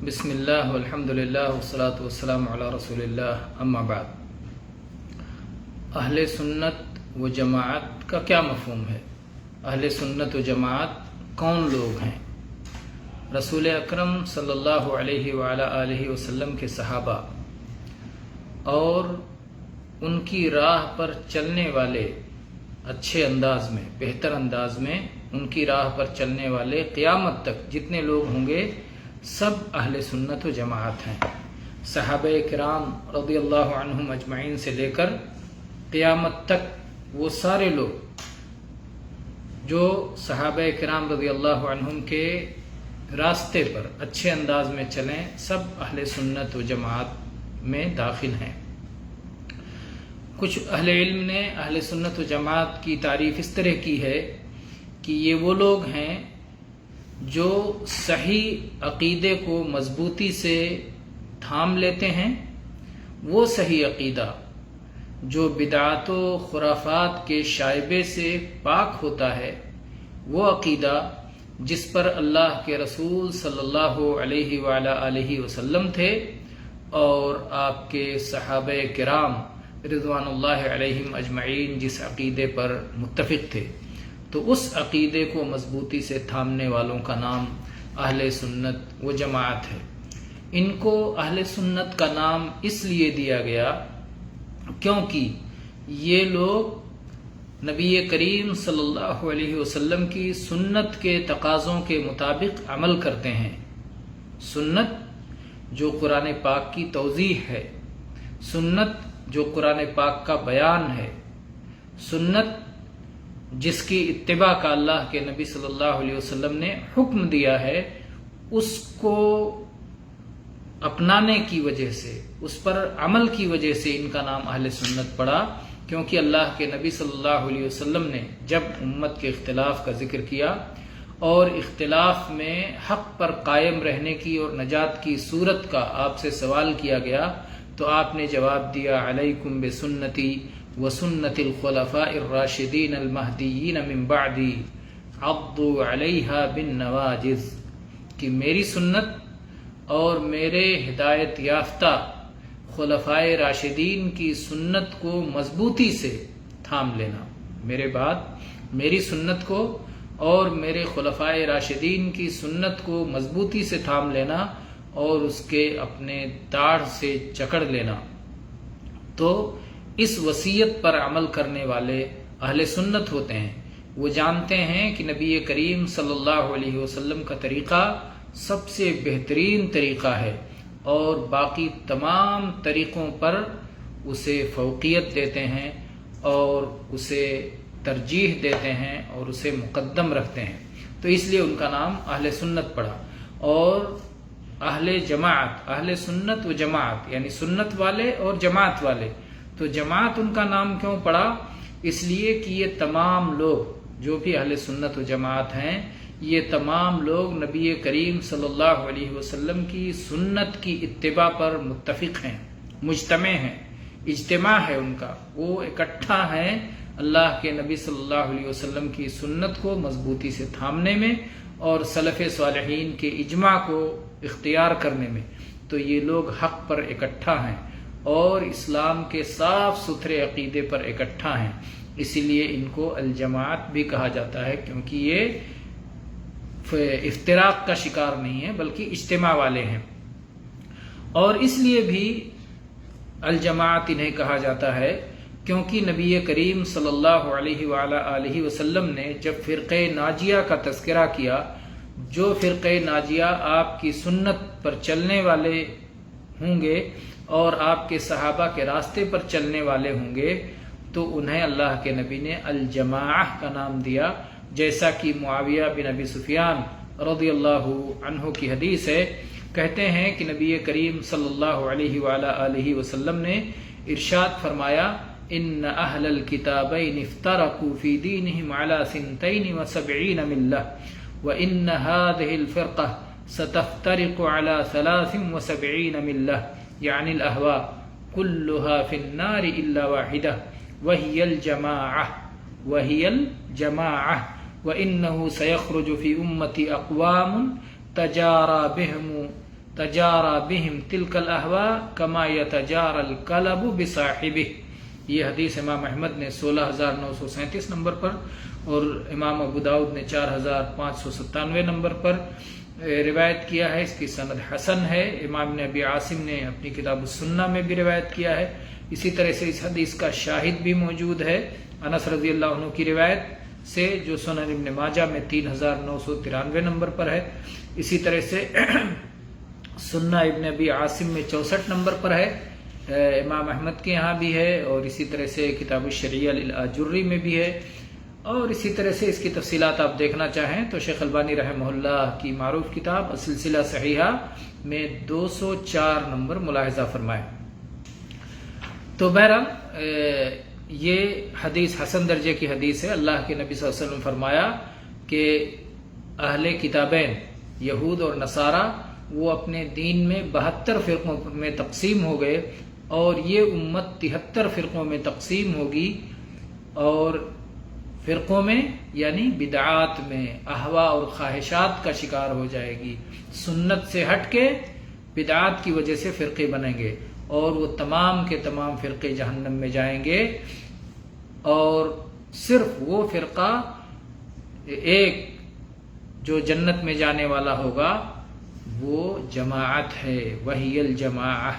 بسم اللہ والحمد للہ والصلاة والسلام علی رسول اللہ، اما بعد۔ اہل سنت و جماعت کا کیا مفہوم ہے؟ اہل سنت و جماعت کون لوگ ہیں؟ رسول اکرم صلی اللہ علیہ وآلہ آلہ وسلم کے صحابہ اور ان کی راہ پر چلنے والے اچھے انداز میں، بہتر انداز میں ان کی راہ پر چلنے والے قیامت تک جتنے لوگ ہوں گے سب اہل سنت و جماعت ہیں۔ صحابہ کرام رضی اللہ عنہم اجمعین سے لے کر قیامت تک وہ سارے لوگ جو صحابہ کرام رضی اللہ عنہم کے راستے پر اچھے انداز میں چلیں سب اہل سنت و جماعت میں داخل ہیں۔ کچھ اہل علم نے اہل سنت و جماعت کی تعریف اس طرح کی ہے کہ یہ وہ لوگ ہیں جو صحیح عقیدے کو مضبوطی سے تھام لیتے ہیں، وہ صحیح عقیدہ جو بدعات و خرافات کے شائبے سے پاک ہوتا ہے، وہ عقیدہ جس پر اللہ کے رسول صلی اللہ علیہ وآلہ آلہ وسلم تھے اور آپ کے صحابہ کرام رضوان اللہ علیہم اجمعین جس عقیدے پر متفق تھے، تو اس عقیدے کو مضبوطی سے تھامنے والوں کا نام اہل سنت و جماعت ہے۔ ان کو اہل سنت کا نام اس لیے دیا گیا کیونکہ یہ لوگ نبی کریم صلی اللہ علیہ وسلم کی سنت کے تقاضوں کے مطابق عمل کرتے ہیں۔ سنت جو قرآن پاک کی توضیح ہے، سنت جو قرآن پاک کا بیان ہے، سنت جس کی اتباع کا اللہ کے نبی صلی اللہ علیہ وسلم نے حکم دیا ہے، اس کو اپنانے کی وجہ سے، اس پر عمل کی وجہ سے ان کا نام اہل سنت پڑا، کیونکہ اللہ کے نبی صلی اللہ علیہ وسلم نے جب امت کے اختلاف کا ذکر کیا اور اختلاف میں حق پر قائم رہنے کی اور نجات کی صورت کا آپ سے سوال کیا گیا تو آپ نے جواب دیا، علیکم بسنتی وسنت الخلفاء الراشدین المہدیین من بعدی عضوا علیہا بالنواجذ، کہ میری سنت اور میرے ہدایت یافتہ خلفائے راشدین کی سنت کو مضبوطی سے تھام لینا، میرے بعد میری سنت کو اور میرے خلفائے راشدین کی سنت کو مضبوطی سے تھام لینا اور اس کے اپنے داڑھ سے جکڑ لینا۔ تو اس وصیت پر عمل کرنے والے اہل سنت ہوتے ہیں۔ وہ جانتے ہیں کہ نبی کریم صلی اللہ علیہ وسلم کا طریقہ سب سے بہترین طریقہ ہے اور باقی تمام طریقوں پر اسے فوقیت دیتے ہیں اور اسے ترجیح دیتے ہیں اور اسے مقدم رکھتے ہیں، تو اس لیے ان کا نام اہل سنت پڑا۔ اور اہل جماعت، اہل سنت و جماعت یعنی سنت والے اور جماعت والے، تو جماعت ان کا نام کیوں پڑا؟ اس لیے کہ یہ تمام لوگ جو بھی اہل سنت و جماعت ہیں، یہ تمام لوگ نبی کریم صلی اللہ علیہ وسلم کی سنت کی اتباع پر متفق ہیں، مجتمع ہیں، اجتماع ہے ان کا، وہ اکٹھا ہیں اللہ کے نبی صلی اللہ علیہ وسلم کی سنت کو مضبوطی سے تھامنے میں اور سلف صالحین کے اجماع کو اختیار کرنے میں۔ تو یہ لوگ حق پر اکٹھا ہیں اور اسلام کے صاف ستھرے عقیدے پر اکٹھا ہیں، اسی لیے ان کو الجماعت بھی کہا جاتا ہے، کیونکہ یہ افتراق کا شکار نہیں ہے بلکہ اجتماع والے ہیں۔ اور اس لیے بھی الجماعت انہیں کہا جاتا ہے کیونکہ نبی کریم صلی اللہ علیہ وآلہ آلہ وسلم نے جب فرقہ ناجیہ کا تذکرہ کیا، جو فرقہ ناجیہ آپ کی سنت پر چلنے والے ہوں گے اور آپ کے صحابہ کے راستے پر چلنے والے ہوں گے، تو انہیں اللہ کے نبی نے الجماعہ کا نام دیا، جیسا کہ معاویہ بن ابی سفیان رضی اللہ عنہ کی حدیث ہے، کہتے ہیں کہ نبی کریم صلی اللہ علیہ وآلہ آلہ وسلم نے ارشاد فرمایا، ان اہل الکتابین افترقوا فی دینہم علی 72 ملہ وان هذه الفرقہ ستفترق علی 73 ملہ، یعنی الاہواء كلها في النار الا واحدہ وهي الجماعة وانه سيخرج في امتی اقوام تجارى بهم تجارا بہم تلک الاہوا کما یتجارا الکلب بصاحبہ. یہ حدیث امام احمد نے 16,937 نمبر پر اور امام ابو داؤد نے 4,597 نمبر پر روایت کیا ہے. اس کی سند حسن ہے. امام ابن ابی عاصم نے اپنی کتاب السنہ میں بھی روایت کیا ہے. اسی طرح سے اس حدیث کا شاہد بھی موجود ہے انس رضی اللہ عنہ کی روایت سے، جو سنن ابن ماجہ میں 3,993 نمبر پر ہے. اسی طرح سے سنہ ابن ابی عاصم میں 64 نمبر پر ہے، امام احمد کے یہاں بھی ہے، اور اسی طرح سے کتاب الشریعہ للآجری میں بھی ہے. اور اسی طرح سے اس کی تفصیلات آپ دیکھنا چاہیں تو شیخ البانی رحمہ اللہ کی معروف کتاب السلسلہ صحیحہ میں 204 نمبر ملاحظہ فرمائیں. تو بہرحال یہ حدیث حسن درجے کی حدیث ہے. اللہ کے نبی صلی اللہ علیہ وسلم فرمایا کہ اہل کتابین یہود اور نصارہ وہ اپنے دین میں 72 فرقوں میں تقسیم ہو گئے، اور یہ امت 73 فرقوں میں تقسیم ہوگی. اور فرقوں میں یعنی بدعات میں، اہوا اور خواہشات کا شکار ہو جائے گی. سنت سے ہٹ کے بدعات کی وجہ سے فرقے بنیں گے، اور وہ تمام کے تمام فرقے جہنم میں جائیں گے. اور صرف وہ فرقہ ایک جو جنت میں جانے والا ہوگا وہ جماعت ہے، وہی الجماعہ،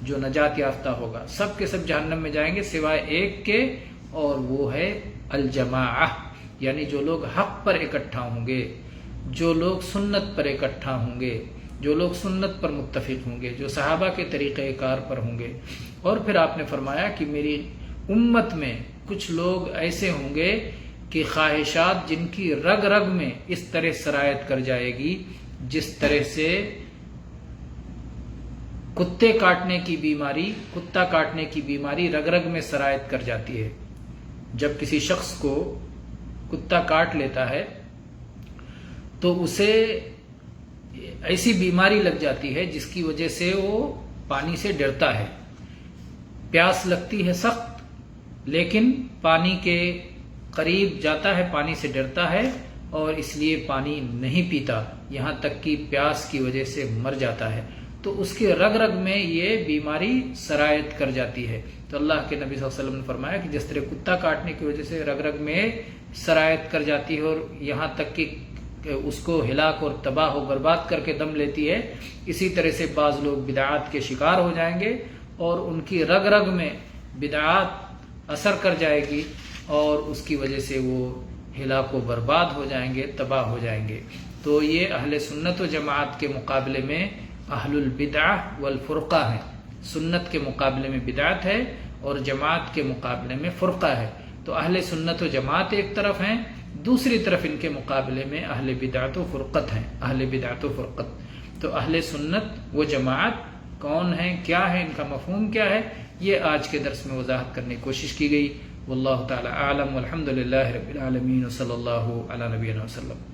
جو نجات یافتہ ہوگا. سب کے سب جہنم میں جائیں گے سوائے ایک کے، اور وہ ہے الجماعہ، یعنی جو لوگ حق پر اکٹھا ہوں گے، جو لوگ سنت پر اکٹھا ہوں گے، جو لوگ سنت پر متفق ہوں گے، جو صحابہ کے طریقہ کار پر ہوں گے. اور پھر آپ نے فرمایا کہ میری امت میں کچھ لوگ ایسے ہوں گے کہ خواہشات جن کی رگ رگ میں اس طرح سرایت کر جائے گی جس طرح سے کتے کاٹنے کی بیماری، کتا کاٹنے کی بیماری رگ رگ میں سرایت کر جاتی ہے. جب کسی شخص کو کتا کاٹ لیتا ہے تو اسے ایسی بیماری لگ جاتی ہے جس کی وجہ سے وہ پانی سے ڈرتا ہے. پیاس لگتی ہے سخت، لیکن پانی کے قریب جاتا ہے، پانی سے ڈرتا ہے، اور اس لیے پانی نہیں پیتا، یہاں تک کہ پیاس کی وجہ سے مر جاتا ہے. تو اس کے رگ رگ میں یہ بیماری سرایت کر جاتی ہے. تو اللہ کے نبی صلی اللہ علیہ وسلم نے فرمایا کہ جس طرح کتا کاٹنے کی وجہ سے رگ رگ میں سرایت کر جاتی ہے اور یہاں تک کہ اس کو ہلاک اور تباہ و برباد کر کے دم لیتی ہے، اسی طرح سے بعض لوگ بدعات کے شکار ہو جائیں گے اور ان کی رگ رگ میں بدعات اثر کر جائے گی، اور اس کی وجہ سے وہ ہلاک و برباد ہو جائیں گے، تباہ ہو جائیں گے. تو یہ اہل سنت و جماعت کے مقابلے میں اہل البدعہ والفرقہ ہیں. سنت کے مقابلے میں بدعت ہے اور جماعت کے مقابلے میں فرقہ ہے. تو اہل سنت و جماعت ایک طرف ہیں، دوسری طرف ان کے مقابلے میں اہل بدعت و فرقت ہیں. اہل بدعت و فرقت. تو اہل سنت و جماعت کون ہیں، کیا ہے، ان کا مفہوم کیا ہے، یہ آج کے درس میں وضاحت کرنے کی کوشش کی گئی. واللہ تعالی اعلم والحمد للہ رب العالمین وصلی اللہ علی نبینا وسلم.